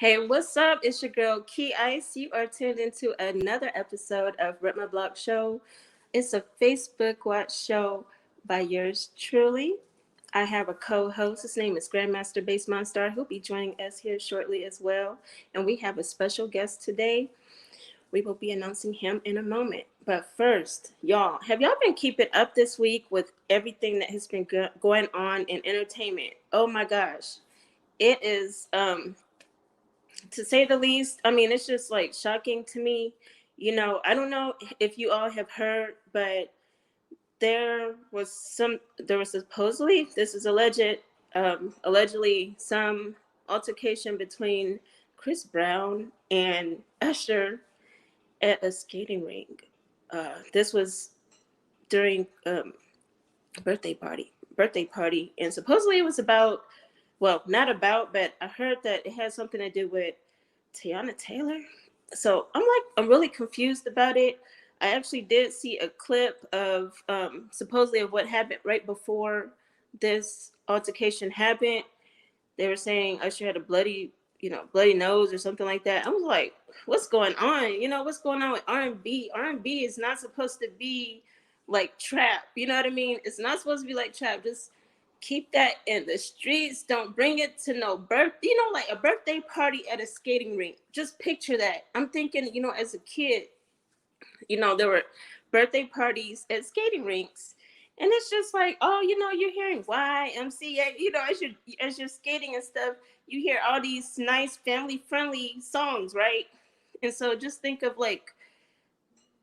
Hey, what's up? It's your girl Key Ice. You are tuned into another episode of Rip My Block Show. It's a Facebook Watch show by yours truly. I have a co-host. His name is Grandmaster Bass Monster, who'll be joining us here shortly as well. And we have a special guest today. We will be announcing him in a moment. But first, y'all, have y'all been keeping up this week with everything that has been going on in entertainment? Oh my gosh. It is to say the least. I mean, it's just like shocking to me. I don't know if you all have heard, but there was supposedly, this is allegedly some altercation between Chris Brown and Usher at a skating rink. This was during birthday party, and supposedly it was about, well, not about, but I heard that it had something to do with Tiana Taylor. So I'm really confused about it. I actually did see a clip of supposedly of what happened right before this altercation happened. They were saying Usher had a bloody nose or something like that. I was like, what's going on? What's going on with R&B? R&B is not supposed to be like trap. You know what I mean? It's not supposed to be like trap. Just keep that in the streets. Don't bring it to no like a birthday party at a skating rink. Just picture that. I'm thinking, as a kid, there were birthday parties at skating rinks. And it's just like, oh, you're hearing YMCA, as you're skating and stuff, you hear all these nice family-friendly songs, right? And so just think of like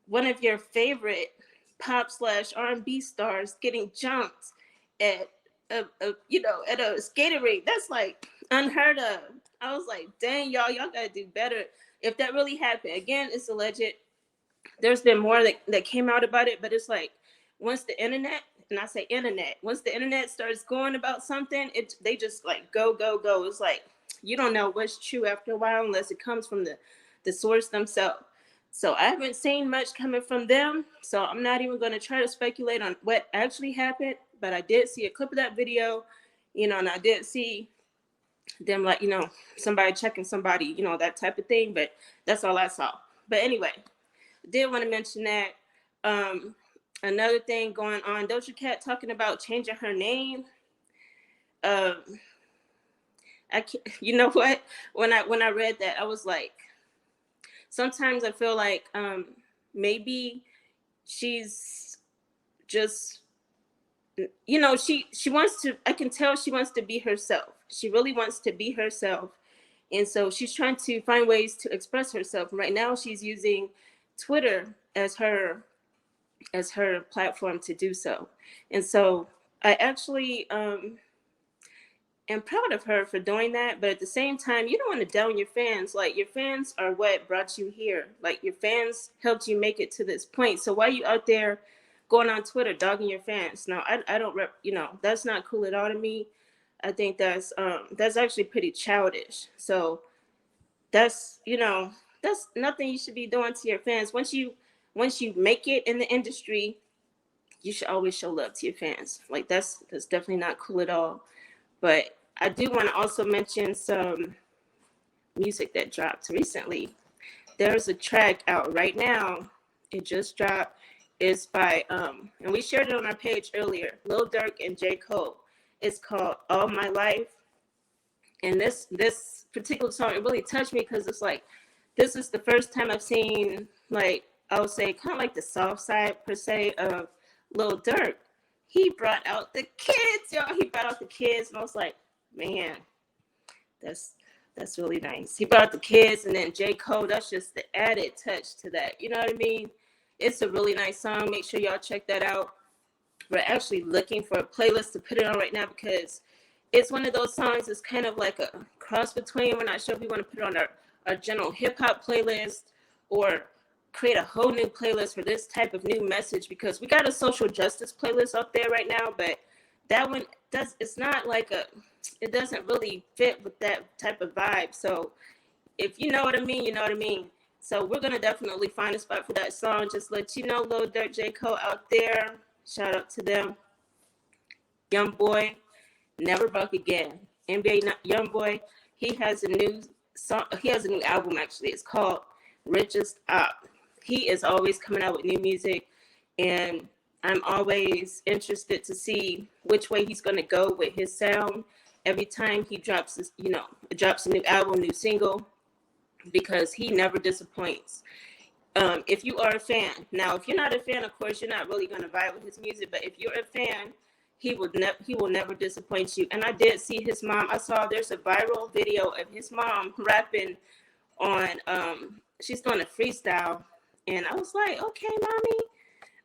one of your favorite pop/R&B stars getting jumped at at a skating rink. That's like unheard of. I was like, dang, y'all gotta do better. If that really happened, again, it's alleged. There's been more that came out about it, but it's like once the internet, and I say internet, once the internet starts going about something, they just like go. It's like you don't know what's true after a while unless it comes from the source themselves. So I haven't seen much coming from them, so I'm not even going to try to speculate on what actually happened, but I did see a clip of that video, and I did see them like, somebody checking somebody, that type of thing, but that's all I saw. But anyway, did want to mention that. Another thing going on, Doja Cat talking about changing her name. You know what? When I read that, I was like, sometimes I feel like maybe she's just, she wants to. I can tell she wants to be herself. She really wants to be herself, and so she's trying to find ways to express herself. Right now, she's using Twitter as her platform to do so. And so I actually am proud of her for doing that. But at the same time, you don't want to down your fans. Like, your fans are what brought you here. Like, your fans helped you make it to this point. So why are you out there going on Twitter dogging your fans? No, I don't that's not cool at all to me. I think that's actually pretty childish. So that's nothing you should be doing to your fans. Once you make it in the industry, you should always show love to your fans. Like, that's definitely not cool at all. But I do want to also mention some music that dropped recently. There's a track out right now. It just dropped. It's by and we shared it on our page earlier, Lil Durk and J. Cole. It's called All My Life. And this particular song, it really touched me because it's like, this is the first time I've seen, like, I would say kind of like the soft side per se of Lil Durk. He brought out the kids, y'all. He brought out the kids, and I was like, man, that's really nice. He brought out the kids, and then J. Cole, that's just the added touch to that. You know what I mean? It's a really nice song. Make sure y'all check that out. We're actually looking for a playlist to put it on right now because it's one of those songs that's kind of like a cross between. We're not sure if we want to put it on our general hip-hop playlist or create a whole new playlist for this type of new message, because we got a social justice playlist up there right now, but that one it's not like it doesn't really fit with that type of vibe. So if you know what I mean, you know what I mean. So we're going to definitely find a spot for that song. Just let you know, Lil Durk, J. Cole out there. Shout out to them. Young Boy, Never Broke Again. NBA Young Boy, he has a new song. He has a new album actually. It's called Richest Op. He is always coming out with new music, and I'm always interested to see which way he's going to go with his sound every time he drops this, drops a new album, new single, because he never disappoints. If you are a fan, now if you're not a fan, of course you're not really going to vibe with his music. But if you're a fan, he will never disappoint you. And I did see his mom. I saw there's a viral video of his mom rapping on. She's doing a freestyle, and I was like, okay, mommy.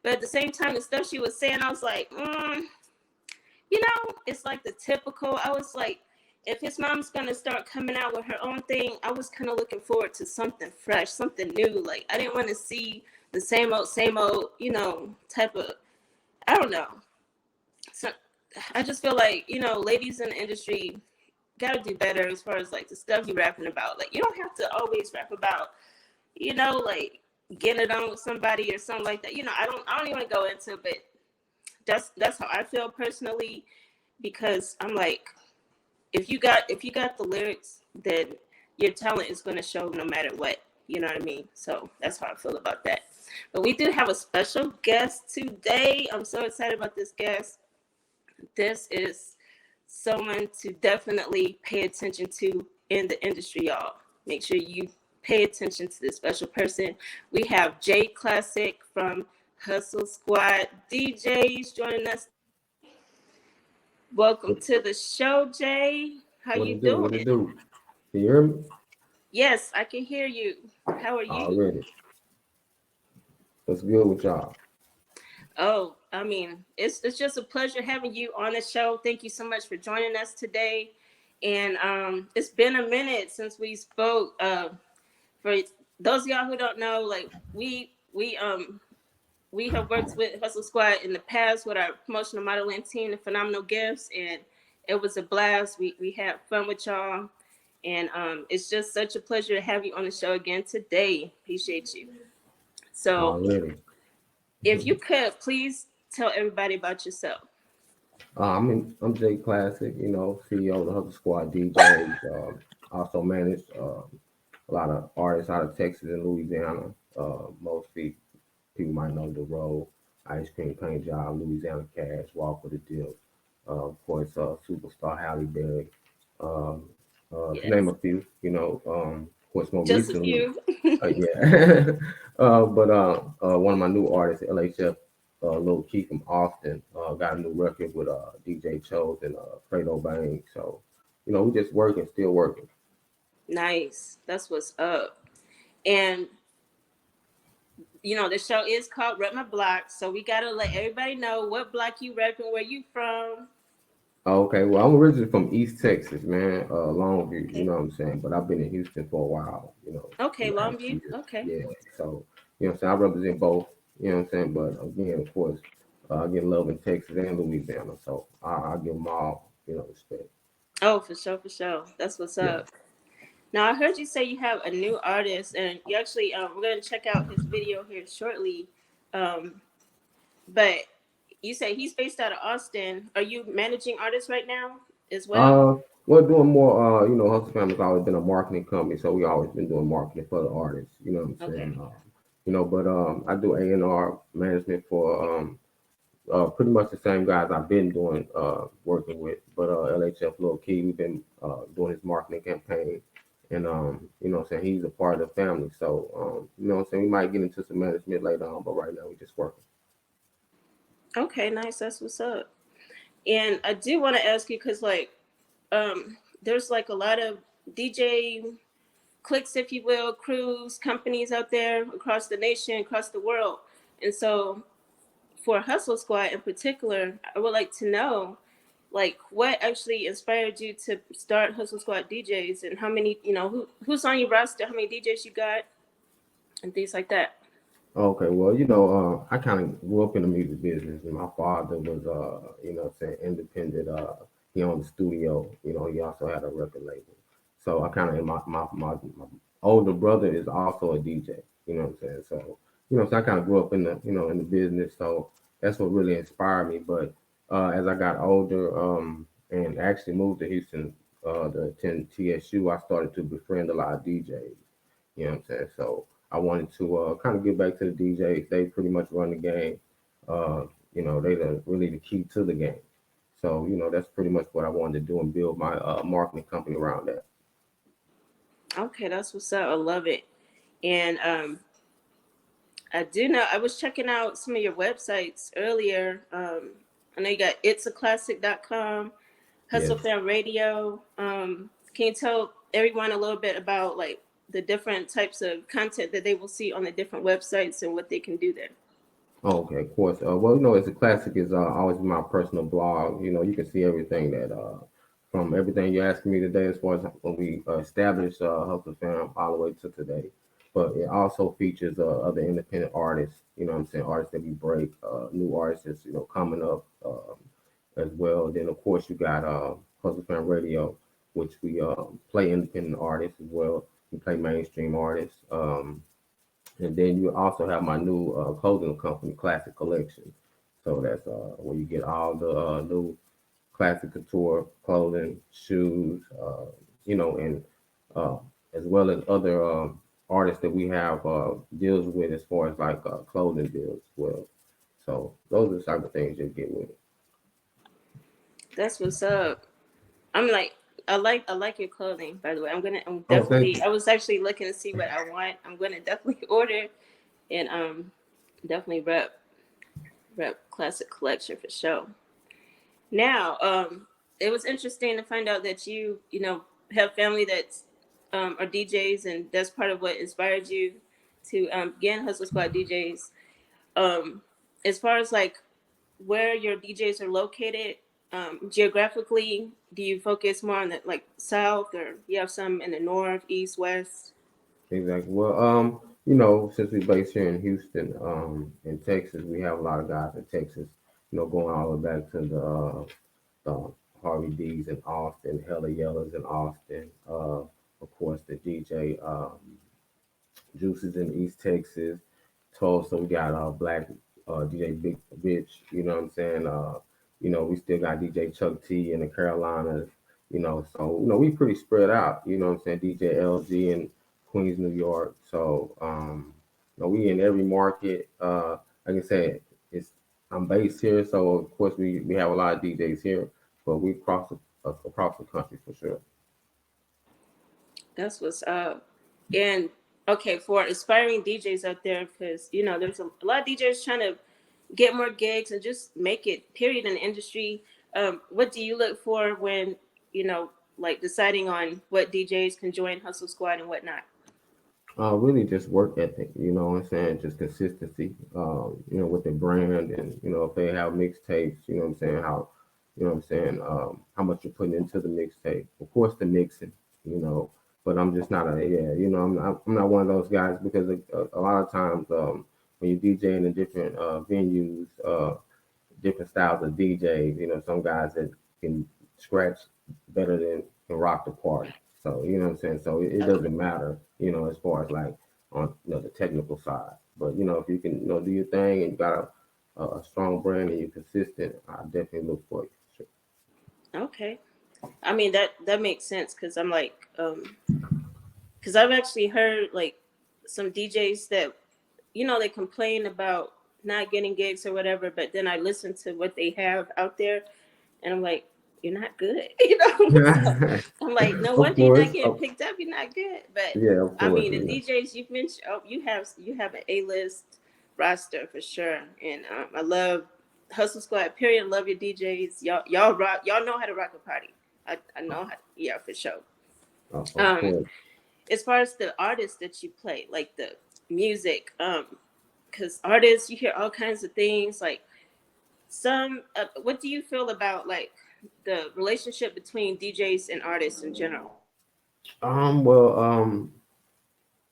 But at the same time, the stuff she was saying, I was like, it's like the typical. I was like, if his mom's gonna start coming out with her own thing, I was kind of looking forward to something fresh, something new. Like I didn't want to see the same old, type of. I don't know. So I just feel like ladies in the industry gotta do better as far as like the stuff you're rapping about. Like you don't have to always rap about, like getting it on with somebody or something like that. I don't even want to go into it, but that's how I feel personally, because I'm like, if you got the lyrics, then your talent is going to show no matter what. You know what I mean? So that's how I feel about that. But we do have a special guest today. I'm so excited about this guest. This is someone to definitely pay attention to in the industry, y'all. Make sure you pay attention to this special person. We have Jay Classik from Hustle Squad DJs joining us. Welcome to the show, Jay. How you doing? What it do? Can you hear me? Yes, I can hear you. How are you? Already. What's good with y'all? Oh, I mean, it's just a pleasure having you on the show. Thank you so much for joining us today. And it's been a minute since we spoke. For those of y'all who don't know, like we have worked with Hustle Squad in the past with our promotional modeling team, the Phenomenal Gifts, and it was a blast. We had fun with y'all, and it's just such a pleasure to have you on the show again today. Appreciate you. So, Already. if you could please tell everybody about yourself. I'm Jay Classik, CEO of the Hustle Squad DJs. Also manage a lot of artists out of Texas and Louisiana. Mostly people might know the role, Ice Cream Paint Job, Louisiana Cash, Walk with a Dip. Of course, Superstar Halle Berry. Um, to name a few, of course, more Just a recently, few. yeah. But one of my new artists, LHF, Lil Keith from Austin, got a new record with DJ Chose and Fredo Bang. So, we just working, still working. Nice. That's what's up. And the show is called Rep My Block, so we gotta let everybody know what block you repping, where you from. Okay, well, I'm originally from East Texas, man, Longview. You Okay. know what I'm saying? But I've been in Houston for a while. Okay, Last Longview. year. Okay. Yeah. So, what I'm saying? I represent both. You know what I'm saying? But again, of course, I get love in Texas and Louisiana, so I give them all, respect. Oh, for sure, for sure. That's what's Yeah. up. Now I heard you say you have a new artist, and you actually we're gonna check out his video here shortly. Um, but you say he's based out of Austin. Are you managing artists right now as well? We're doing more. Hustle Family's always been a marketing company, so we always been doing marketing for the artists. You know what I'm Okay. saying? But I do A&R management for pretty much the same guys I've been doing working with. But LHF Lil Key, we've been doing his marketing campaign, and what I'm saying, he's a part of the family. So what I'm saying, we might get into some management later on, but right now we're just working. Okay, nice. That's what's up. And I do want to ask you because there's like a lot of DJ cliques, if you will, crews, companies out there across the nation, across the world. And so for Hustle Squad in particular, I would like to know like what actually inspired you to start Hustle Squad DJs, and how many, who's on your roster, how many DJs you got, and things like that. Okay, well, I kind of grew up in the music business, and my father was, what I'm saying, independent. He owned the studio. He also had a record label. So I kind of, my older brother is also a DJ. You know what I'm saying? So, so I kind of grew up in the business. So that's what really inspired me. But as I got older, and actually moved to Houston to attend TSU, I started to befriend a lot of DJs. You know what I'm saying? So I wanted to kind of get back to the DJs. They pretty much run the game. They really the key to the game. So that's pretty much what I wanted to do and build my marketing company around that. Okay, that's what's up. I love it. And I do know I was checking out some of your websites earlier. I know you got itsaclassic.com, Hustle Yes. Fan Radio. Can you tell everyone a little bit about like the different types of content that they will see on the different websites and what they can do there? Oh, okay, of course. Well, it's a classic. Is always my personal blog. You can see everything that from everything you're asking me today, as far as when we established Hustle Fam all the way to today. But it also features other independent artists. You know what I'm saying? Artists that we break, new artists that's coming up as well. Then of course you got Hustle Fam Radio, which we play independent artists as well. We play mainstream artists. And then you also have my new clothing company, Classic Collection. So that's where you get all the new classic couture clothing, shoes, and uh, as well as other artists that we have deals with as far as like clothing deals as well. So those are the type of things you get with it. That's what's up. I'm like I like your clothing, by the way. I'm Oh, thank definitely you. I was actually looking to see what I want. I'm gonna definitely order and definitely rep classic collection for sure. Now, it was interesting to find out that you have family that's are DJs, and that's part of what inspired you to begin Hustle Squad DJs. Um, as far as like where your DJs are located geographically, do you focus more on the like south, or you have some in the north, east, west? Exactly. Well, since we're based here in Houston, in Texas, we have a lot of guys in Texas. Going all the way back to the Harvey D's in Austin, Hella Yellows in Austin. Of course, the DJ Juices in East Texas. Tulsa, we got Black DJ Big Bitch. You know what I'm saying? We still got DJ Chuck T in the Carolinas. So we pretty spread out. You know what I'm saying? DJ LG in Queens, New York. So we in every market. Like I said, it's I'm based here, so of course we have a lot of DJs here, but we across the country for sure. That's what's up. And okay, for aspiring DJs out there, because there's a lot of DJs trying to get more gigs and just make it. Period in the industry. What do you look for when like deciding on what DJs can join Hustle Squad and whatnot? Really just work ethic, you know what I'm saying? Just consistency, with the brand and, if they have mixtapes, you know what I'm saying? How much you're putting into the mixtape. Of course, the mixing, you know, but I'm just not I'm not one of those guys because a lot of times when you DJ in the different venues, different styles of DJs. Some guys that can scratch better than can rock the party. So what I'm saying. So it Okay. doesn't matter, as far as like on the technical side. But if you can do your thing and you got a strong brand and you're consistent, I definitely look for you. Sure. Okay. I mean that makes sense because I'm like because I've actually heard like some DJs that they complain about not getting gigs or whatever, but then I listen to what they have out there, and I'm like, you're not good, So I'm like, no Of wonder you're not course. getting picked up. You're not good. But Yeah, of I course. mean, the Yeah. DJs you've mentioned, oh, you have an A-list roster for sure, and I love Hustle Squad. Period. Love your DJs. Y'all rock. Y'all know how to rock a party. I know how. Yeah, for sure. Of Um, course. as far as the artists that you play, like the music, because artists you hear all kinds of things. Like some, what do you feel about like the relationship between DJs and artists in general? Well,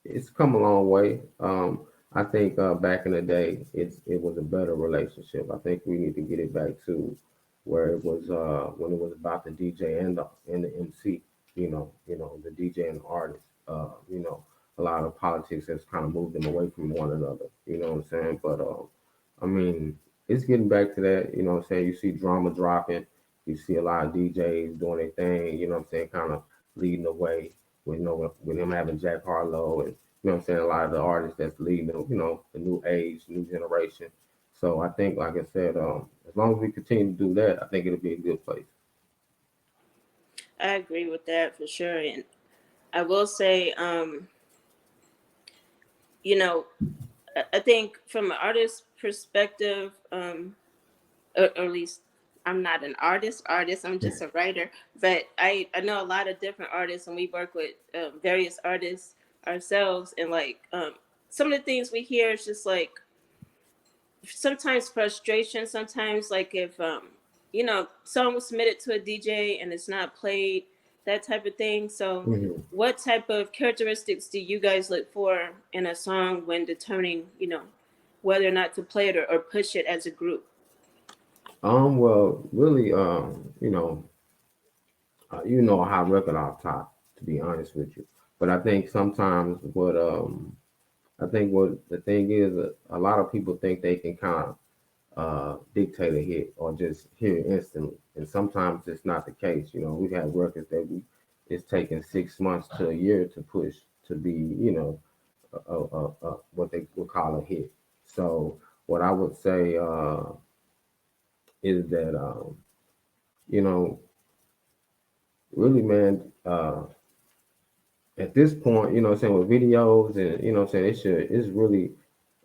it's come a long way. I think back in the day, it was a better relationship. I think we need to get it back to where it was when it was about the DJ and the MC. The DJ and the artist. A lot of politics has kind of moved them away from one another. You know what I'm saying? But I mean, it's getting back to that. You know what I'm saying? You see drama dropping. You see a lot of DJs doing their thing, you know what I'm saying, kind of leading the way with, with him having Jack Harlow, and you know what I'm saying, a lot of the artists that's leading, the new age, new generation. So I think, like I said, as long as we continue to do that, I think it'll be a good place. I agree with that for sure. And I will say, you know, I think from an artist perspective, or at least I'm not an artist, I'm just a writer, but I know a lot of different artists, and we work with various artists ourselves, and like some of the things we hear is just like sometimes frustration, sometimes like if song was submitted to a DJ and it's not played, that type of thing. So Hmm. what type of characteristics do you guys look for in a song when determining whether or not to play it, or push it as a group? Well, really, you know, a high record off top, to be honest with you. But I think sometimes I think what the thing is, a lot of people think they can kind of dictate a hit or just hear it instantly, and sometimes it's not the case. You know, we've had records that it's taken 6 months to a year to push to be, what they would call a hit. So what I would say is that, you know, really, man, at this point, you know what I'm saying, with videos and you know what I'm saying, it's really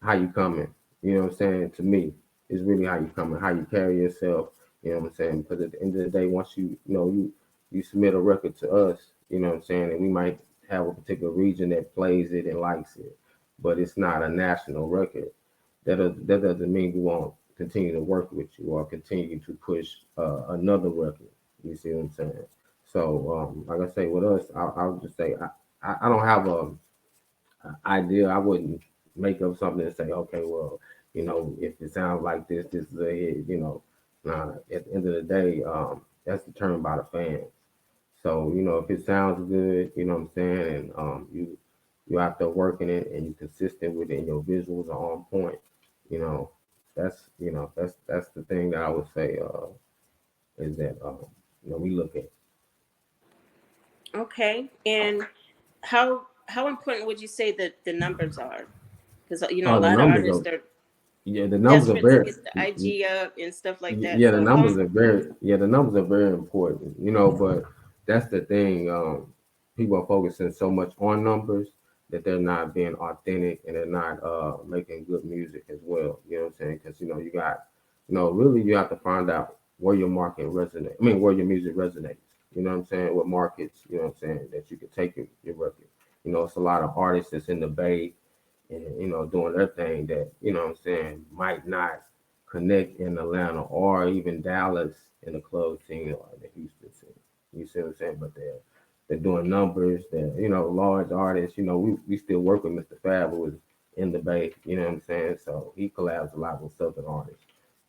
how you coming. You know what I'm saying? To me, it's really how you coming, how you carry yourself, you know what I'm saying? Because at the end of the day, once you submit a record to us, you know what I'm saying, and we might have a particular region that plays it and likes it, but it's not a national record. That doesn't mean we won't continue to work with you or continue to push another record. You see what I'm saying? So, like I say, with us, I would just say I don't have a idea. I wouldn't make up something and say, okay, well, you know, if it sounds like this is a hit. You know, nah. At the end of the day, that's determined by the fans. So, you know, if it sounds good, you know what I'm saying, and you out there working it and you consistent with it, and your visuals are on point, you know, that's the thing that I would say is that we look at. Okay. And how important would you say that the numbers are? Because a The lot of numbers artists are are Yeah, the numbers are desperate to very get the IG up and stuff like that. yeah, So how the numbers are very important, you know, but that's the thing. People are focusing so much on numbers that they're not being authentic and they're not making good music as well. You know what I'm saying? Because really you have to find out where your market resonates. I mean, where your music resonates. You know what I'm saying? What markets? You know what I'm saying? That you could take your record. You know, it's a lot of artists that's in the Bay and doing their thing that what I'm saying might not connect in Atlanta or even Dallas in the club scene or the Houston scene. You see what I'm saying? But they're doing numbers. They're large artists. You know, we still work with Mr. Fab, who was in the Bay. You know what I'm saying? So he collabs a lot with Southern artists.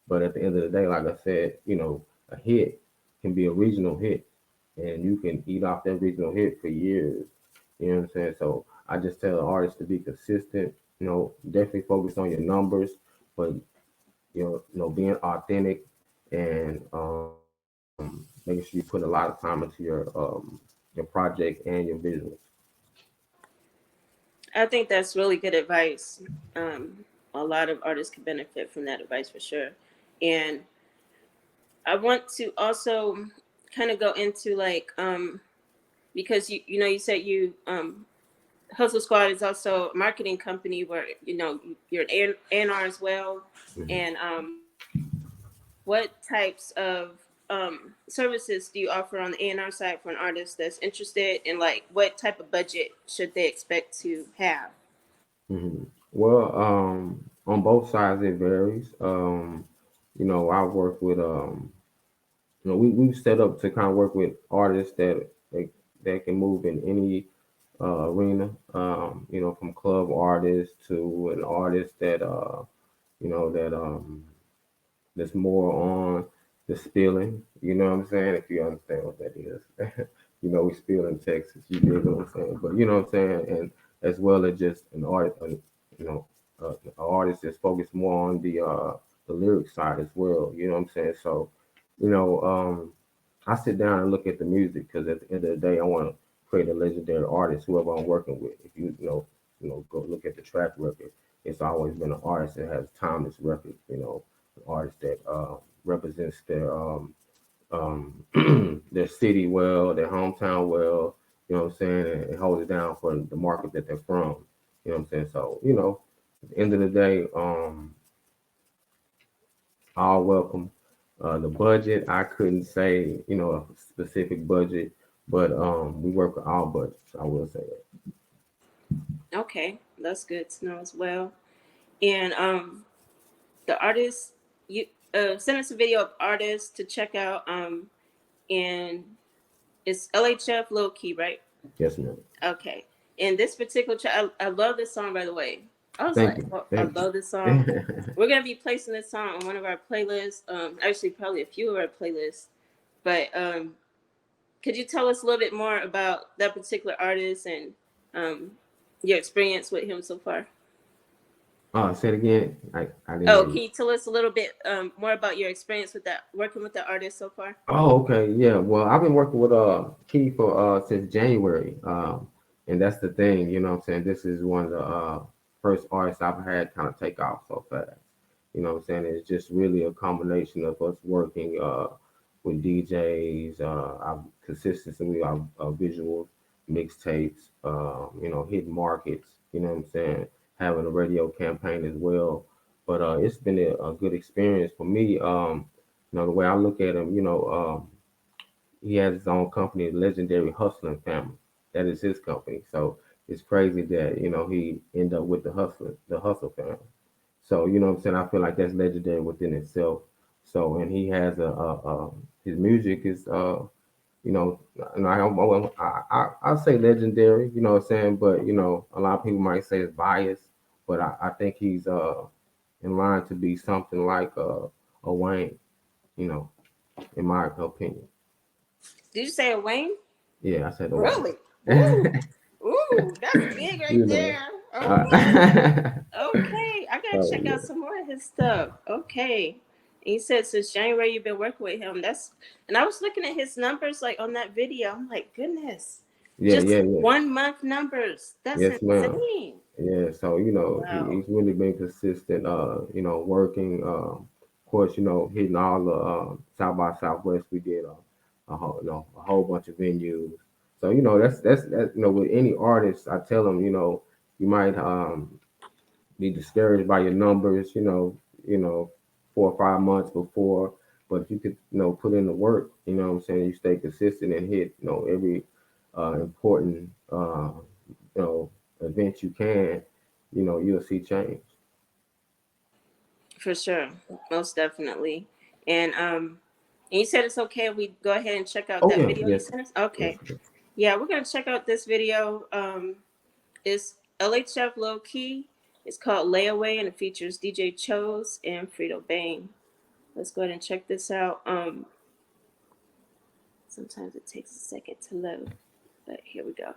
But at the end of the day, like I said, a hit can be a regional hit, and you can eat off that regional hit for years. You know what I'm saying? So I just tell the artists to be consistent. Definitely focus on your numbers, but being authentic and making sure you put a lot of time into your project and your visuals. I think that's really good advice. A lot of artists can benefit from that advice for sure. And I want to also kind of go into like because you said Hustle Squad is also a marketing company where you're an A&R as well. Mhm. And what types of services do you offer on the A&R side for an artist that's interested, and like what type of budget should they expect to have? Well, on both sides it varies. I work with we've set up to kind of work with artists that can move in any arena. From club artists to an artist that that that's more on the spilling. You know what I'm saying? If you understand what that is. We spill in Texas. You dig what I'm saying? But you know what I'm saying? And as well as just you know, an artist that's focused more on the lyric side as well. You know what I'm saying? So, I sit down and look at the music because at the end of the day, I want to create a legendary artist, whoever I'm working with. If go look at the track record, it's always been an artist that has timeless records. An artist that represents their city well, their hometown well. You know what I'm saying, and hold it down for the market that they're from. You know what I'm saying. So at the end of the day, all welcome. The budget, I couldn't say, a specific budget, but we work with all budgets. I will say that. Okay, that's good to know as well. And the artist, you send us a video of artists to check out. And it's LHF Low Key, right? Yes, ma'am. Okay. And this particular track, I love this song, by the way. I was Thank like, you. oh, I Thank love this you. song. We're gonna be placing this song on one of our playlists. Actually, probably a few of our playlists. But could you tell us a little bit more about that particular artist and um, your experience with him so far? Say it again. I didn't Oh, hear can you. you tell us a little bit more about your experience with that, working with the artist so far? Oh, okay, yeah. Well, I've been working with Key for since January, and that's the thing. You know what I'm saying. This is one of the first artists I've had kind of take off so fast. You know what I'm saying. It's just really a combination of us working with DJs, our consistency, our visuals, mixtapes, hitting markets. You know what I'm saying. Having a radio campaign as well. But it's been a good experience for me. The way I look at him, he has his own company, Legendary Hustling Family. That is his company. So it's crazy that, he end up with the Hustle family. So, you know what I'm saying? I feel like that's legendary within itself. So, and he has his music is, you know, and I'll say legendary, you know what I'm saying? But, a lot of people might say it's biased, but I think he's in line to be something like a Wayne, you know, in my opinion. Did you say a Wayne? Yeah, I said Wayne. Really? Ooh, ooh, that's big right you know. there. Uh, Okay. Okay, I gotta oh check yeah, out some more of his stuff. Okay. And he said since January you've been working with him. And I was looking at his numbers like on that video. I'm like, goodness, yeah, just yeah, yeah. 1 month numbers. That's Yes, ma'am. insane. Yeah, so Wow. he's really been consistent. Working. Of course, hitting all the South by Southwest. We did a whole bunch of venues. So that's with any artist, I tell them, you might be discouraged by your numbers, 4 or 5 months before. But if you could, put in the work, what I'm saying, you stay consistent and hit, every important, you know, event you can, you'll see change. For sure. Most definitely. And you said it's okay if we go ahead and check out Oh that yeah, video you yes, sent us? yes. Okay. Yeah, we're gonna check out this video. It's LHF Low Key. It's called Layaway and it features DJ Chose and Frito Bang. Let's go ahead and check this out. Sometimes it takes a second to load, but here we go.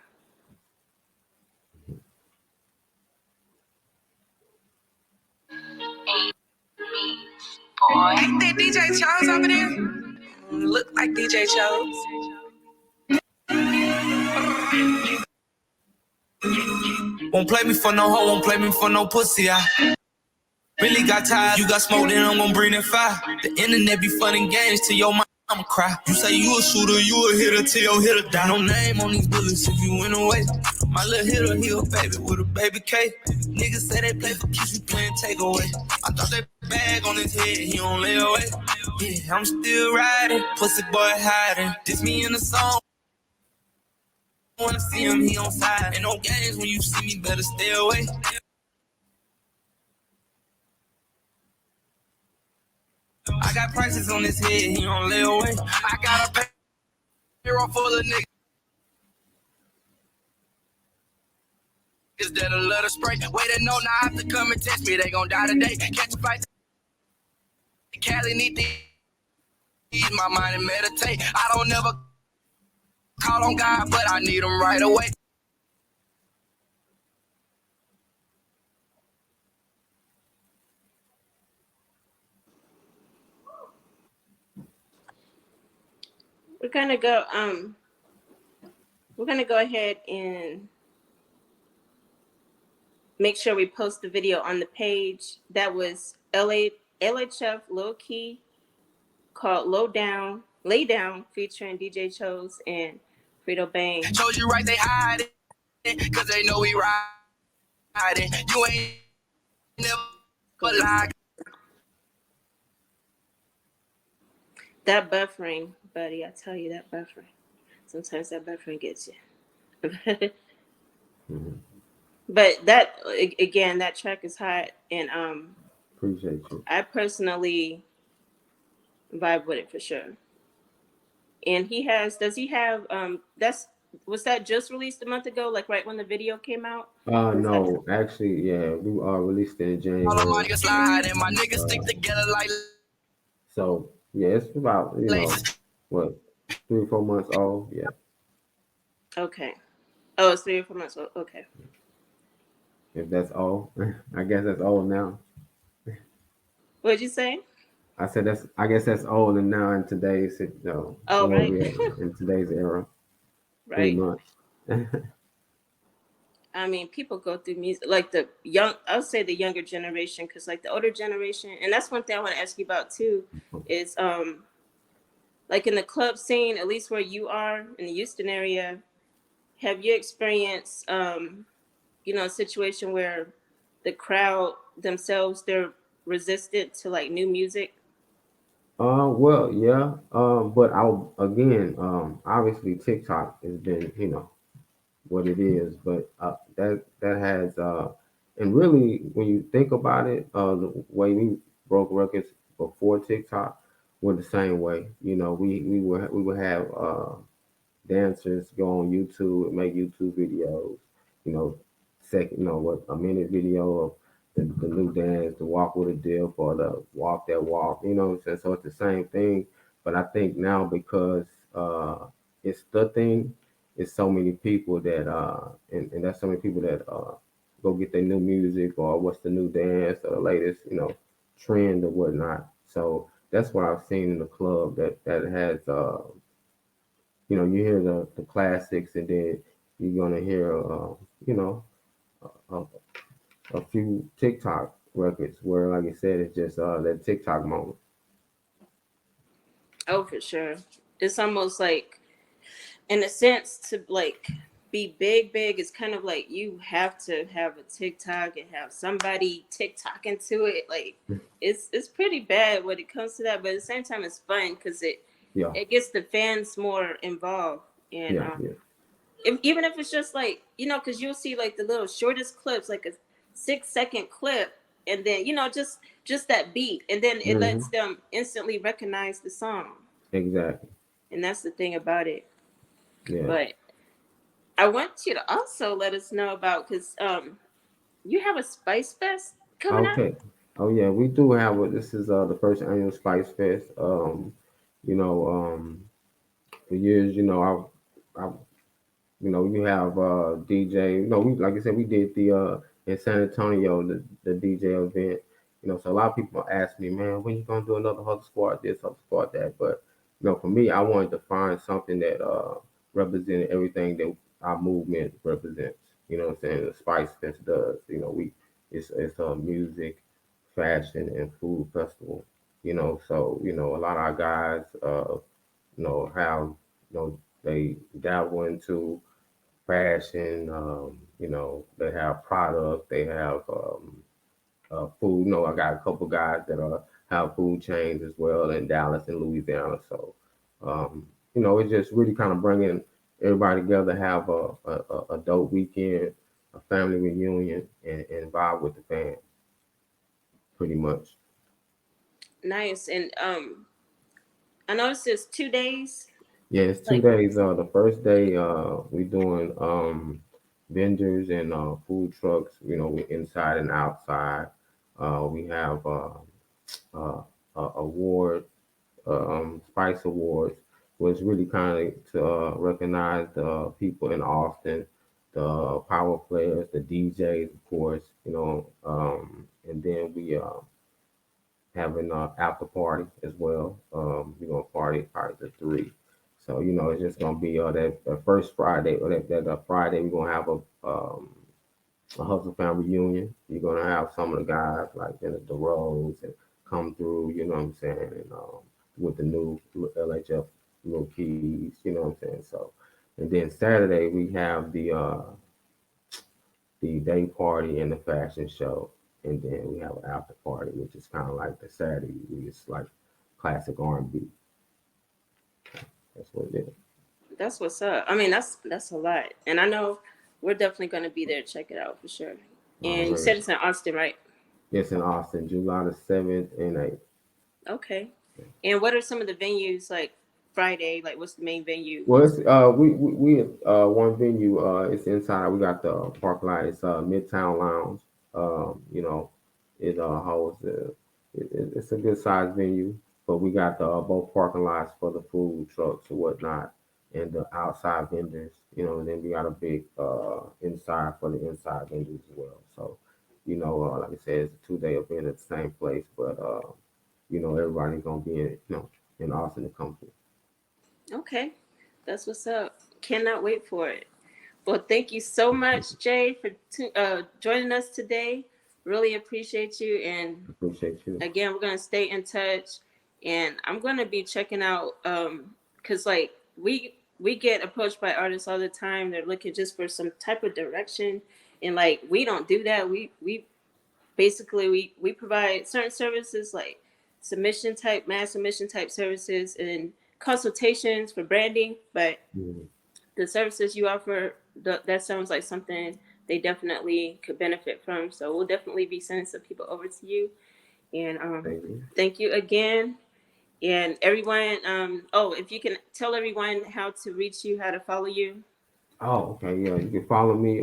Boy, ain't that DJ Chose over there? Look like DJ Chose. Won't play me for no hoe, won't play me for no pussy. I really got tired. You got smoke, then I'm gonna bring that fire. The internet be fun and games till your mama I'ma cry. You say you a shooter, you a hitter till your hitter die. No name on these bullets if you went away. My little hitter, he a baby with a baby K. Niggas say they play for keeps, we playing takeaway. I thought that bag on his head, he don't lay away. Yeah, I'm still riding, pussy boy hiding. This me in the song. Wanna see him, he on side. Ain't no games when you see me, better stay away. I got prices on his head, he don't lay away. I got a payroll full of niggas that'll let her spray. Wait a no, now I have to come and test me, they gon' die today. Catch a fight, Cali need to ease my mind and meditate. I don't never call on God, but I need him right away. we're gonna go. We're gonna go ahead and make sure we post the video on the page. That was LHF Lil Key called Lay Down, featuring DJ Chose and Frito Bang. Told you right, they hide it, cause they know we riding. You ain't never lied. That buffering, buddy, I tell you, that buffering. Sometimes that buffering gets you. Mhm. But that, again, that track is hot, and Appreciate you. I personally vibe with it for sure. And does he have was that just released a month ago, like right when the video came out? Or is that No, actually, yeah, we released it in All of my January. niggas slide and my niggas stick Uh, together like so yeah, it's about laces. what 3 or 4 months old. Yeah, okay? Oh, it's 3 or 4 months old. Okay. if that's all, I guess that's old now. What'd you say? I said that's. I guess that's old and now in today's Oh, where right. we at in today's era. three Right. months. I mean, people go through music like the young. I would say the younger generation, because like the older generation, and that's one thing I want to ask you about too, is like in the club scene, at least where you are in the Houston area, have you experienced a situation where the crowd themselves, they're resistant to like new music? Well, yeah. But I'll again, obviously TikTok has been, what it is, but that has and really when you think about it, the way we broke records before TikTok were the same way. We would have dancers go on YouTube and make YouTube videos, you know, second, what a minute video of the new dance, the walk with a dip or the walk that walk, what I'm saying? So it's the same thing. But I think now because it's the thing, it's so many people that and that's so many people that go get their new music or what's the new dance or the latest, trend or whatnot. So that's what I've seen in the club that has you hear the classics, and then you're gonna hear, you know, a, a few TikTok records where, like I said, it's just that TikTok moment. Oh, for sure. It's almost like, in a sense, to like be big is kind of like you have to have a TikTok and have somebody TikTok into it. Like it's pretty bad when it comes to that, but at the same time, it's fun because Yeah, it gets the fans more involved. And yeah, yeah. even if it's just like, because you'll see like the little shortest clips, like a 6 second clip, and then just that beat, and then it Hmm. lets them instantly recognize the song. Exactly. And that's the thing about it. Yeah. But I want you to also let us know about, because you have a Spice Fest coming up. Okay. Oh yeah, we do have this is the first annual Spice Fest. You know, for years, I you have DJ. We like I said, we did the in San Antonio the DJ event. So a lot of people ask me, man, when you gonna do another Hustle Squad this, Hustle Squad that? But for me, I wanted to find something that represented everything that our movement represents. You know what I'm saying? The Spice Fest does. It's a music, fashion, and food festival. So a lot of our guys have they dabble into fashion. They have product. They have food. I got a couple guys that have food chains as well in Dallas and Louisiana. So, it's just really kind of bringing everybody together, have a dope weekend, a family reunion, and vibe with the fans, pretty much. Nice. And I noticed it's 2 days. Yeah, it's two Like, days. The first day, we doing vendors and food trucks. We inside and outside. We have uh, award, Spice Awards, was really kind of to recognize the people in Austin, the power players, the DJs, of course. And then we having after party as well. We're gonna party to 3. So it's just gonna be that first Friday or that Friday we're gonna have a Hustle Family reunion. You're gonna have some of the guys like the Rose and come through. You know what I'm saying? And with the new LHF little keys. You know what I'm saying? So, and then Saturday we have the day party and the fashion show, and then we have an after party, which is kind of like the Saturday. It's like classic R&B. That's what it is. That's what's up. I mean, that's a lot, and I know we're definitely going to be there to check it out for sure. And you said Already. it's in Austin, right? It's in Austin, July the 7th and 8th. Okay. And what are some of the venues like Friday? Like, what's the main venue? Well, it's we one venue. It's inside. We got the park lot. It's Midtown Lounge. It holds it's a good sized venue. But we got the both parking lots for the food trucks and whatnot, and the outside vendors. And then we got a big inside for the inside vendors as well. So, like I said, it's a 2 day event at the same place, but everybody's gonna be in Austin to come to. Okay, that's what's up. Cannot wait for it. Well, thank you so much, Jay, for joining us today. Really appreciate you. And Appreciate you. again, we're gonna stay in touch, and I'm gonna be checking out because like we get approached by artists all the time. They're looking just for some type of direction, and like we don't do that. We basically we provide certain services like mass submission type services and consultations for branding, but Mhm. the services you offer, that sounds like something they definitely could benefit from. So we'll definitely be sending some people over to you. And Thank you. thank you again. And everyone, if you can tell everyone how to reach you, how to follow you. Oh, okay. Yeah, you can follow me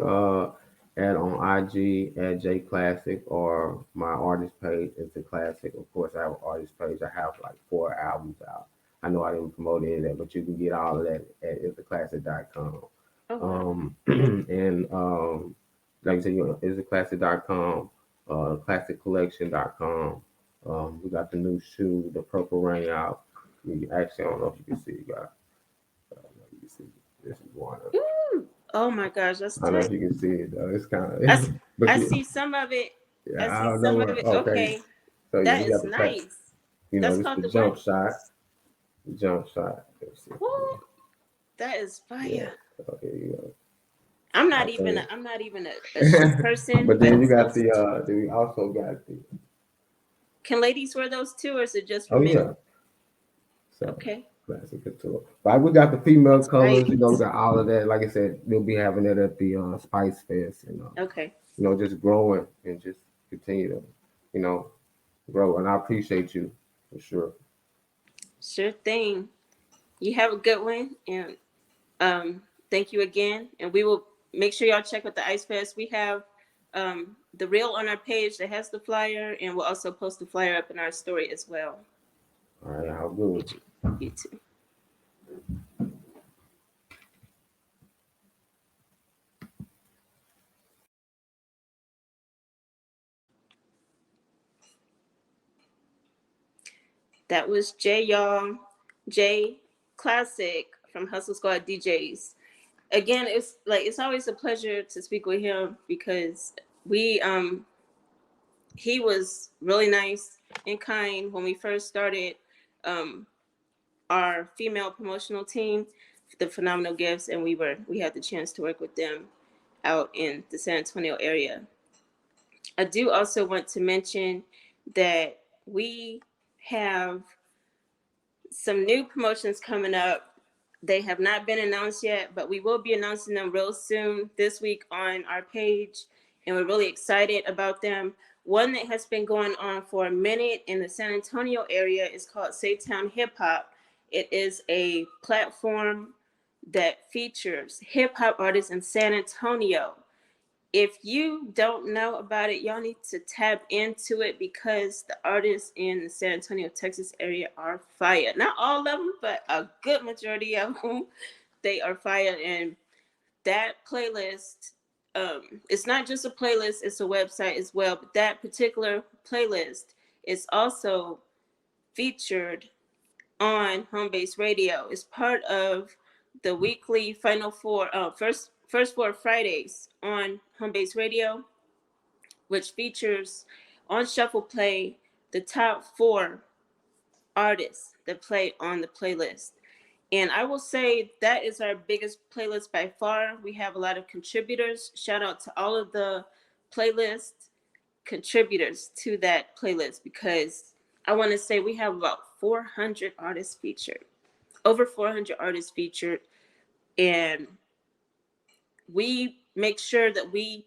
at on IG at Jay Classik, or my artist page is the Classic. Of course, I have an artist page. I have like 4 albums out. I know I didn't promote any of that, but you can get all of that at istheclassic.com. Oh wow. And like I said, istheclassic.com, classiccollection.com. We got the new shoe, the Purple Rain out. Actually, I don't know if you can see. I don't know if you can see. This is one of it. Ooh. Oh my gosh, that's I don't know tight. if you can see it though. It's kind I, of, s- but I yeah, see some of it. I yeah, I see don't know some of what. it. Okay, Okay, so yeah, that we got is the class. nice. That's This called the the what? jump shot. The jump shot. Let's see. Woo, that is Yeah. fire. Okay. You go. I'm I not tell even you. a shoe person, But but then you got those then we also got the. can ladies wear those too, or is it just for Oh men? yeah. So Okay, classic couture. But we got the female right. colors. We got all of that. Like I said, we'll be having it at the Spice Fest, and Okay, just growing and just continue to, you know, grow. And I appreciate you for sure. sure thing. You have a good one, and thank you again. And we will make sure y'all check out the Ice Fest. We have the reel on our page that has the flyer, and we'll also post the flyer up in our story as well. All right, how good. You too. That was Jay, y'all. Jay Classik from Hustle Squad DJs. Again, it's always a pleasure to speak with him because we he was really nice and kind when we first started um our female promotional team, the Phenomenal Gifts, and we had the chance to work with them out in the San Antonio area. I do also want to mention that we have some new promotions coming up. They have not been announced yet, but we will be announcing them real soon this week on our page, and we're really excited about them. One that has been going on for a minute in the San Antonio area is called Save Town Hip Hop. It is a platform that features hip hop artists in San Antonio. If you don't know about it, y'all need to tap into it because the artists in the San Antonio, Texas area are fire. Not all of them, but a good majority of them, they are fire. And that playlist, it's not just a playlist, it's a website as well. But that particular playlist is also featured on HomeBase Radio. It's part of the weekly first four Fridays on HomeBase Radio, which features on Shuffle Play the top 4 artists that play on the playlist. And I will say that is our biggest playlist by far. We have a lot of contributors. Shout out to all of the playlist contributors to that playlist, because I want to say we have about 400 artists featured, over 400 artists featured. And we make sure that we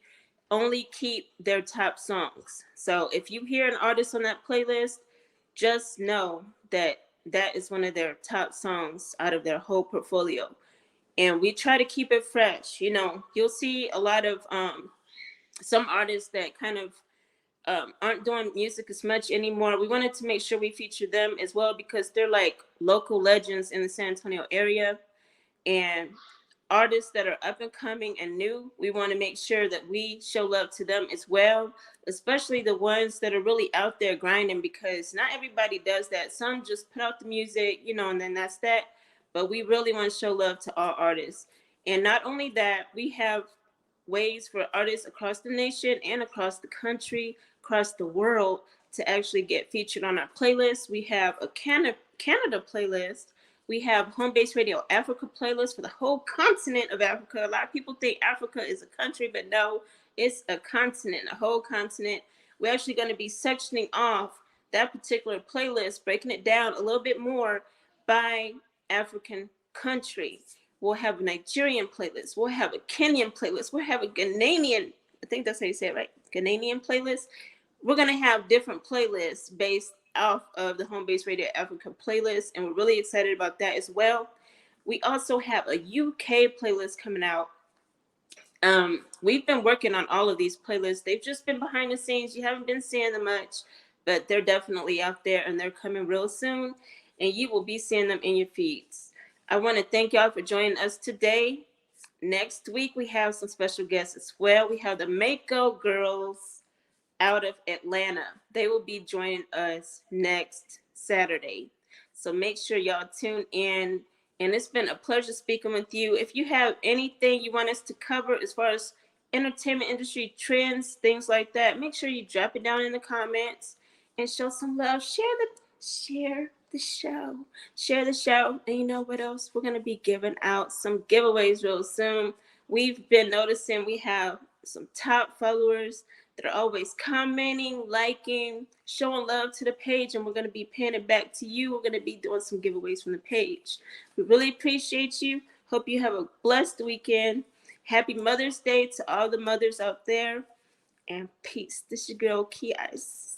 only keep their top songs. So if you hear an artist on that playlist, just know that that is one of their top songs out of their whole portfolio. And we try to keep it fresh. You know, you'll see a lot of some artists that kind of aren't doing music as much anymore. We wanted to make sure we feature them as well, because they're like local legends in the San Antonio area. And artists that are up and coming and new, we want to make sure that we show love to them as well, especially the ones that are really out there grinding, because not everybody does that. Some just put out the music, you know, and then that's that. But we really want to show love to all artists. And not only that, we have ways for artists across the nation and across the country, across the world, to actually get featured on our playlist. We have a Canada playlist. We have HomeBase Radio Africa playlist for the whole continent of Africa. A lot of people think Africa is a country, but no, it's a continent, a whole continent. We're actually going to be sectioning off that particular playlist, breaking it down a little bit more by African country. We'll have a Nigerian playlist. We'll have a Kenyan playlist. We'll have a Ghanaian, I think that's how you say it, right? Ghanaian playlist. We're going to have different playlists based off of the HomeBase Radio Africa playlist, and we're really excited about that as well. We also have a UK playlist coming out. We've been working on all of these playlists. They've just been behind the scenes. You haven't been seeing them much, but they're definitely out there, and they're coming real soon, and you will be seeing them in your feeds. I want to thank y'all for joining us today. Next week, we have some special guests as well. We have the Mako Girls out of Atlanta. They will be joining us next Saturday. So make sure y'all tune in. And it's been a pleasure speaking with you. If you have anything you want us to cover as far as entertainment industry trends, things like that, make sure you drop it down in the comments and show some love. Share the show. Share the show. And you know what else? We're going to be giving out some giveaways real soon. We've been noticing we have some top followers that are always commenting, liking, showing love to the page, and we're going to be paying it back to you. We're going to be doing some giveaways from the page. We really appreciate you. Hope you have a blessed weekend. Happy Mother's Day to all the mothers out there, and peace. This is your girl, Key Ice.